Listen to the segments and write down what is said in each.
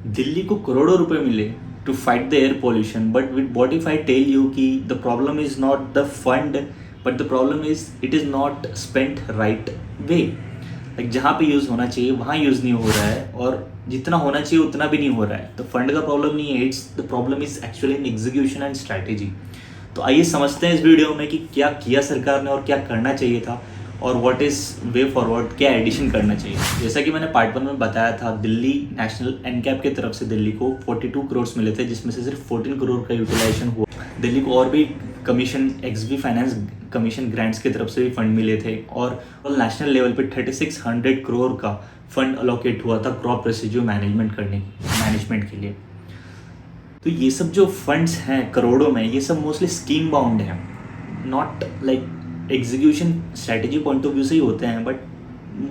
दिल्ली को करोड़ों रुपए मिले to fight the air pollution, but what if I tell you कि the problem is not the fund, but the problem is it is not spent right way. Like जहाँ पे use होना चाहिए वहाँ यूज़ नहीं हो रहा है, और जितना होना चाहिए उतना भी नहीं हो रहा है। तो फंड का प्रॉब्लम नहीं है, it's the problem is actually in execution and strategy. तो आइए समझते हैं इस वीडियो में कि क्या किया सरकार ने और क्या करना चाहिए था, और व्हाट इज़ वे फॉरवर्ड, क्या एडिशन करना चाहिए। जैसा कि मैंने पार्ट 1 में बताया था, दिल्ली नेशनल एनकैप की तरफ से दिल्ली को 42 करोड़ मिले थे, जिसमें से सिर्फ 14 करोड़ का यूटिलाइजेशन हुआ। दिल्ली को और भी commission, XB finance commission grants की तरफ से भी फंड मिले थे, और नेशनल लेवल पे 3600 करोड़ का फंड अलोकेट हुआ था क्रॉप रेसिड्यू मैनेजमेंट के लिए। तो ये सब जो फंड्स हैं करोड़ों में, ये सब मोस्टली स्कीम बाउंड हैं, not like execution strategy point of view से ही होते हैं, but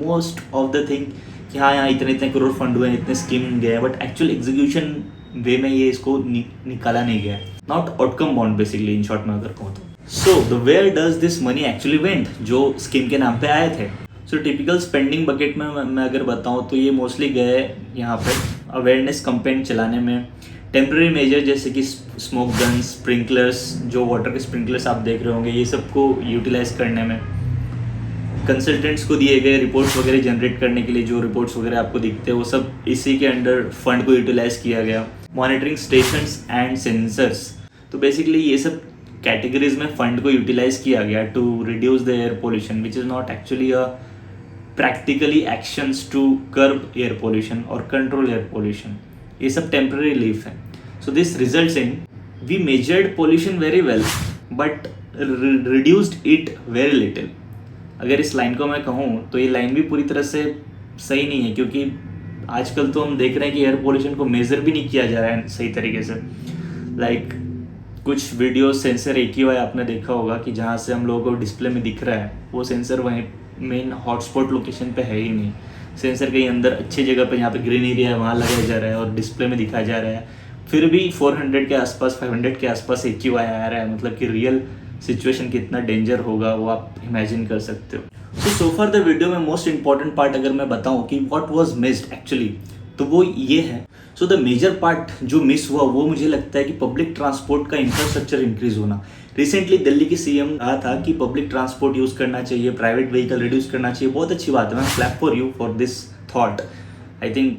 most of the thing कि हाँ यहाँ इतने इतने करोड़ फंड हुए हैं, इतने स्कीम गए हैं, बट एक्चुअल एग्जीक्यूशन वे में ये इसको निकाला नहीं गया, not outcome bound basically, in short में अगर कहूँ तो। So the where does this money actually went, जो स्कीम के नाम पे आए थे। सो टिपिकल स्पेंडिंग बकेट में मैं अगर बताऊँ तो ये मोस्टली गए यहाँ पे अवेयरनेस कैंपेन चलाने में, टेम्प्रेरी मेजर जैसे कि स्मोक गन्स, स्प्रिंकलर्स, जो वाटर के स्प्रिंकलर्स आप देख रहे होंगे, ये सब को यूटिलाइज करने में, कंसल्टेंट्स को दिए गए रिपोर्ट्स वगैरह जनरेट करने के लिए, जो रिपोर्ट्स वगैरह आपको दिखते हैं वो सब इसी के अंडर फंड को यूटिलाइज किया गया। मॉनिटरिंग स्टेशंस एंड सेंसर्स, तो बेसिकली ये सब कैटेगरीज में फंड को यूटिलाइज किया गया to reduce the air pollution, which is not actually a practically actions to curb air pollution और कंट्रोल एयर पोल्यूशन। ये सब टेम्पररी रिलीफ है। So this results in we measured pollution very well but reduced it very little. अगर इस line को मैं कहूँ तो ये लाइन भी पूरी तरह से सही नहीं है, क्योंकि आजकल तो हम देख रहे हैं कि एयर पोल्यूशन को मेज़र भी नहीं किया जा रहा है सही तरीके से। लाइक कुछ वीडियो सेंसर AQI आपने देखा होगा कि जहाँ से हम लोगों को डिस्प्ले में दिख रहा है, वो सेंसर वहीं मेन हॉटस्पॉट लोकेशन पे है ही नहीं। सेंसर कहीं अंदर अच्छी जगह पे, यहाँ पे ग्रीन एरिया है, वहाँ लगाया जा रहा है और डिस्प्ले में दिखाया जा रहा है। फिर भी 400 के आसपास, 500 के आसपास AQI आ रहा है, मतलब कि रियल सिचुएशन कितना डेंजर होगा वो आप इमेजिन कर सकते हो। सो फार द वीडियो में मोस्ट इंपॉर्टेंट पार्ट अगर मैं बताऊँ कि व्हाट वाज मिस्ड एक्चुअली, तो वो ये है। सो द मेजर पार्ट जो मिस हुआ वो मुझे लगता है कि पब्लिक ट्रांसपोर्ट का इंफ्रास्ट्रक्चर इंक्रीज होना। रिसेंटली दिल्ली की CM कहा था कि पब्लिक ट्रांसपोर्ट यूज़ करना चाहिए, प्राइवेट व्हीकल रिड्यूस करना चाहिए। बहुत अच्छी बात है, मैं clap for you for this thought. I think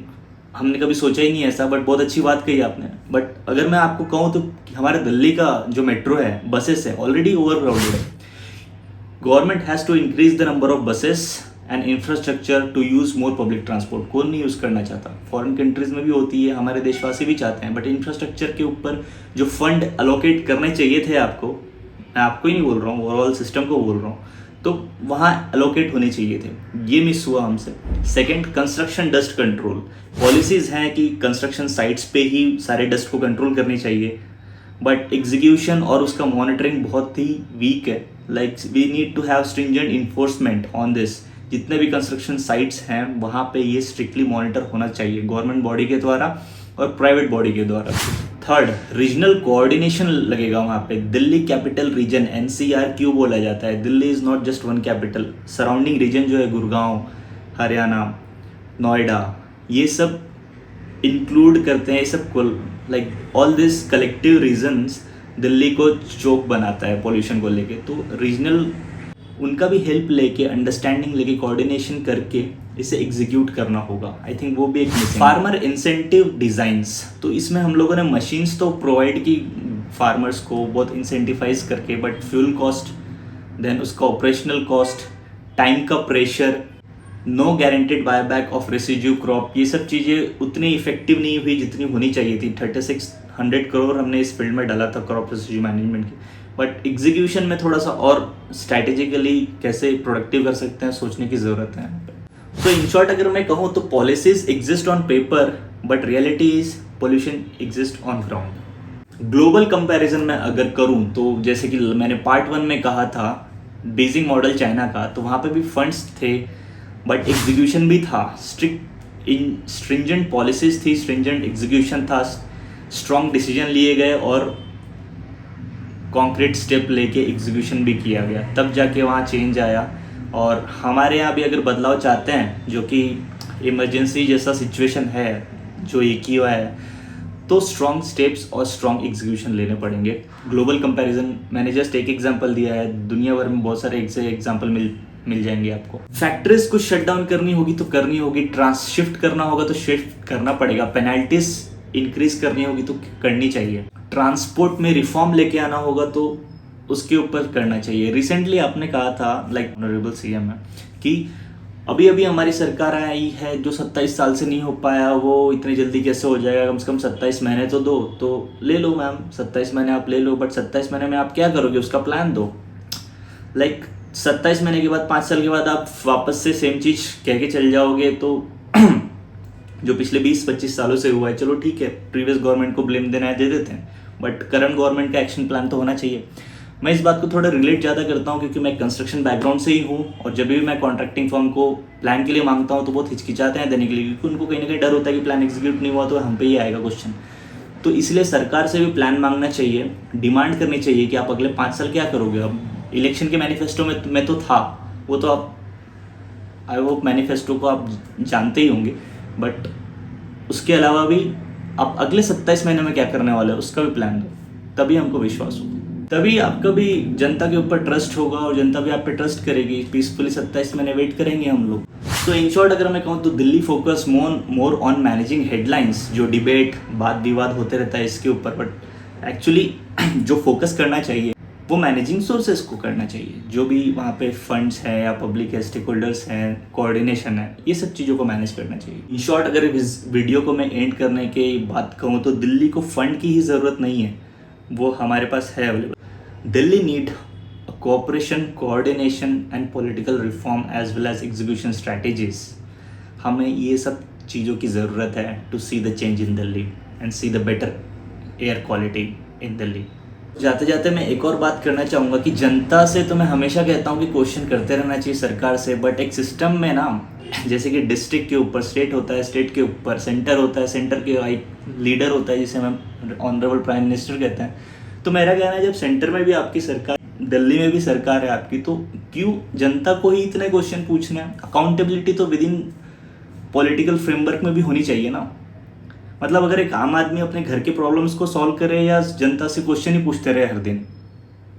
हमने कभी सोचा ही नहीं ऐसा, बट बहुत अच्छी बात कही आपने। बट अगर मैं आपको कहूँ तो हमारे दिल्ली का जो मेट्रो है, बसेस है, ऑलरेडी ओवरक्राउडेड है। Government has to increase the number of buses and infrastructure to use more public transport. कौन नहीं यूज़ करना चाहता, फॉरेन कंट्रीज में भी होती है, हमारे देशवासी भी चाहते हैं, बट इंफ्रास्ट्रक्चर के ऊपर जो फंड अलोकेट करने चाहिए थे आपको, मैं आपको ही नहीं बोल रहा हूँ, ओवरऑल सिस्टम को बोल रहा हूँ, तो वहाँ अलोकेट होने चाहिए थे। ये मिस हुआ हमसे। Second, construction dust control policies हैं कि कंस्ट्रक्शन साइट्स पे ही सारे डस्ट को कंट्रोल करनी चाहिए, बट एग्जीक्यूशन और उसका मॉनिटरिंग बहुत ही वीक है। Like we need to have stringent enforcement on this. जितने भी कंस्ट्रक्शन साइट्स हैं वहाँ पे ये स्ट्रिक्टली मॉनिटर होना चाहिए, गवर्नमेंट बॉडी के द्वारा और प्राइवेट बॉडी के द्वारा। थर्ड, रीजनल कोऑर्डिनेशन लगेगा वहाँ पे। दिल्ली कैपिटल रीजन, NCR क्यों बोला जाता है? Delhi is not just one capital, surrounding reason जो है गुड़गांव, हरियाणा, नोएडा, ये सब इंक्लूड करते हैं। ये सब को like all this collective reasons Delhi को चोक बनाता है पोल्यूशन को लेके। तो रीजनल उनका भी हेल्प लेके, अंडरस्टैंडिंग लेके, कोऑर्डिनेशन करके इसे एग्जीक्यूट करना होगा। आई थिंक वो भी एक मिसिंग। फार्मर इंसेंटिव डिज़ाइंस, तो इसमें हम लोगों ने मशीन्स तो प्रोवाइड की फार्मर्स को बहुत इंसेंटिफाइज करके, बट फ्यूल कॉस्ट, देन उसका ऑपरेशनल कॉस्ट, टाइम का pressure, no guaranteed buyback of residue crop, ये सब चीज़ें उतनी इफेक्टिव नहीं हुई जितनी होनी चाहिए थी। 3600 करोड़ हमने इस फील्ड में डाला था क्रॉप रेसिड्यू मैनेजमेंट की, बट एग्जीक्यूशन में थोड़ा सा और स्ट्रैटेजिकली कैसे प्रोडक्टिव कर सकते हैं सोचने की ज़रूरत है। सो इन शॉर्ट अगर मैं कहूँ तो policies exist on paper, but reality is pollution exist on ground. Global comparison में अगर करूँ तो जैसे कि मैंने पार्ट 1 में कहा था बीजिंग मॉडल चाइना का, तो वहाँ पे भी फंड्स थे बट एग्जीक्यूशन भी था। स्ट्रिंजेंट पॉलिसीज थी, स्ट्रिंजेंट एग्जीक्यूशन था, स्ट्रॉन्ग डिसीजन लिए गए और कॉन्क्रीट स्टेप लेके एग्जीक्यूशन भी किया गया, तब जाके वहाँ चेंज आया। और हमारे यहाँ भी अगर बदलाव चाहते हैं, जो कि इमरजेंसी जैसा सिचुएशन है, जो एक ही हुआ है, तो स्ट्रॉन्ग स्टेप्स और स्ट्रॉन्ग एग्जीक्यूशन लेने पड़ेंगे। ग्लोबल कंपैरिजन मैंने जस्ट एक एग्जांपल दिया है, दुनिया भर में बहुत सारे एग्जांपल मिल जाएंगे आपको। फैक्ट्रीज को शट डाउन करनी होगी तो करनी होगी, शिफ्ट करना होगा तो शिफ्ट करना पड़ेगा, पेनल्टीज इंक्रीज करनी होगी तो करनी चाहिए, ट्रांसपोर्ट में रिफॉर्म लेके आना होगा तो उसके ऊपर करना चाहिए। रिसेंटली आपने कहा था, लाइक ऑनरेबल सीएम है, कि अभी अभी हमारी सरकार आई है, जो 27 साल से नहीं हो पाया वो इतनी जल्दी कैसे हो जाएगा, कम से कम 27 महीने तो दो। तो ले लो मैम, 27 महीने आप ले लो, बट 27 महीने में आप क्या करोगे उसका प्लान दो। लाइक 27 महीने के बाद 5 साल के बाद आप वापस से सेम चीज़ कह के चल जाओगे तो जो पिछले 20-25 सालों से हुआ है, चलो ठीक है, प्रीवियस गवर्नमेंट को ब्लेम देना है दे देते हैं, बट करंट गवर्नमेंट का एक्शन प्लान तो होना चाहिए। मैं इस बात को थोड़ा रिलेट ज़्यादा करता हूँ क्योंकि मैं कंस्ट्रक्शन बैकग्राउंड से ही हूँ, और जब भी मैं कॉन्ट्रैक्टिंग फर्म को प्लान के लिए मांगता हूँ तो बहुत हिचकिचाते हैं देने के लिए, क्योंकि उनको कहीं ना कहीं डर होता है कि प्लान एग्जीक्यूट नहीं हुआ तो हम पे ही आएगा क्वेश्चन। तो इसलिए सरकार से भी प्लान मांगना चाहिए, डिमांड करनी चाहिए कि आप अगले 5 साल क्या करोगे। अब इलेक्शन के मैनिफेस्टो में तो था, वो तो आप आई होप मैनिफेस्टो को आप जानते ही होंगे, बट उसके अलावा भी आप अगले 27 महीने में क्या करने वाले हैं उसका भी प्लान दो, तभी हमको विश्वास होगा, तभी आपका भी जनता के ऊपर ट्रस्ट होगा और जनता भी आप पे ट्रस्ट करेगी। पीसफुली 27 महीने वेट करेंगे हम लोग। तो इन शॉर्ट अगर मैं कहूँ तो Delhi focus more on managing headlines, जो डिबेट वाद विवाद होते रहता है इसके ऊपर, बट एक्चुअली जो फोकस करना चाहिए वो मैनेजिंग सोर्सेस को करना चाहिए, जो भी वहाँ पे फंड्स हैं या पब्लिक है, स्टेक होल्डर्स हैं, कोऑर्डिनेशन है, ये सब चीज़ों को मैनेज करना चाहिए। इन शॉर्ट अगर इस वीडियो को मैं एंड करने की बात कहूँ तो दिल्ली को फंड की ही ज़रूरत नहीं है, वो हमारे पास है available. Delhi need cooperation, coordination and political reform as well as execution strategies. हमें ये सब चीज़ों की ज़रूरत है to see the change in Delhi and see the better air quality in Delhi. जाते जाते मैं एक और बात करना चाहूँगा कि जनता से तो मैं हमेशा कहता हूँ कि क्वेश्चन करते रहना चाहिए सरकार से, बट एक सिस्टम में ना, जैसे कि डिस्ट्रिक्ट के ऊपर स्टेट होता है, स्टेट के ऊपर सेंटर होता है, सेंटर के एक लीडर होता है जिसे हम ऑनरेबल प्राइम मिनिस्टर कहते हैं। तो मेरा कहना है जब सेंटर में भी आपकी सरकार, दिल्ली में भी सरकार है आपकी, तो क्यों जनता को ही इतने क्वेश्चन पूछने हैं। अकाउंटेबिलिटी तो विद इन पॉलिटिकल फ्रेमवर्क में भी होनी चाहिए ना। मतलब अगर एक आम आदमी अपने घर के प्रॉब्लम्स को सॉल्व करे या जनता से क्वेश्चन ही पूछते रहे हर दिन,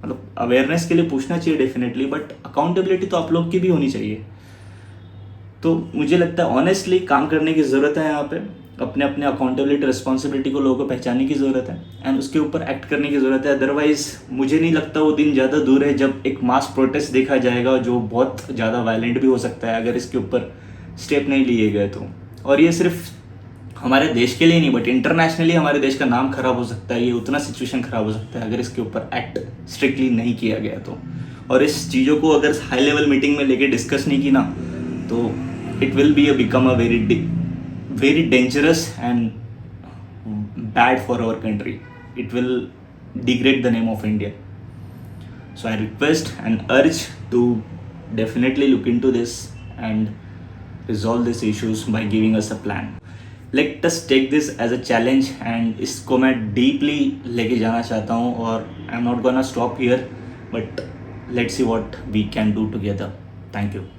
मतलब अवेयरनेस के लिए पूछना चाहिए डेफिनेटली, बट अकाउंटेबिलिटी तो आप लोग की भी होनी चाहिए। तो मुझे लगता है ऑनेस्टली काम करने की ज़रूरत है यहाँ पे, अपने अपने अकाउंटेबिलिटी रिस्पॉन्सिबिलिटी को लोगों को पहचानने की ज़रूरत है एंड उसके ऊपर एक्ट करने की ज़रूरत है। अदरवाइज़ मुझे नहीं लगता वो दिन ज़्यादा दूर है जब एक मास प्रोटेस्ट देखा जाएगा जो बहुत ज़्यादा वायलेंट भी हो सकता है अगर इसके ऊपर स्टेप नहीं लिए गए तो। और ये सिर्फ हमारे देश के लिए नहीं बट इंटरनेशनली हमारे देश का नाम खराब हो सकता है, ये उतना सिचुएशन खराब हो सकता है अगर इसके ऊपर एक्ट स्ट्रिक्टली नहीं किया गया तो। और इस चीज़ों को अगर हाई लेवल मीटिंग में लेके डिस्कस नहीं की ना तो it will be become a very dangerous and bad for our country. It will degrade the name of India. So I request and urge to definitely look into this and resolve these issues by giving us a plan. Let us take this as a challenge and इसको मैं deeply लेके जाना चाहता हूँ और I'm not gonna stop here but let's see what we can do together. Thank you.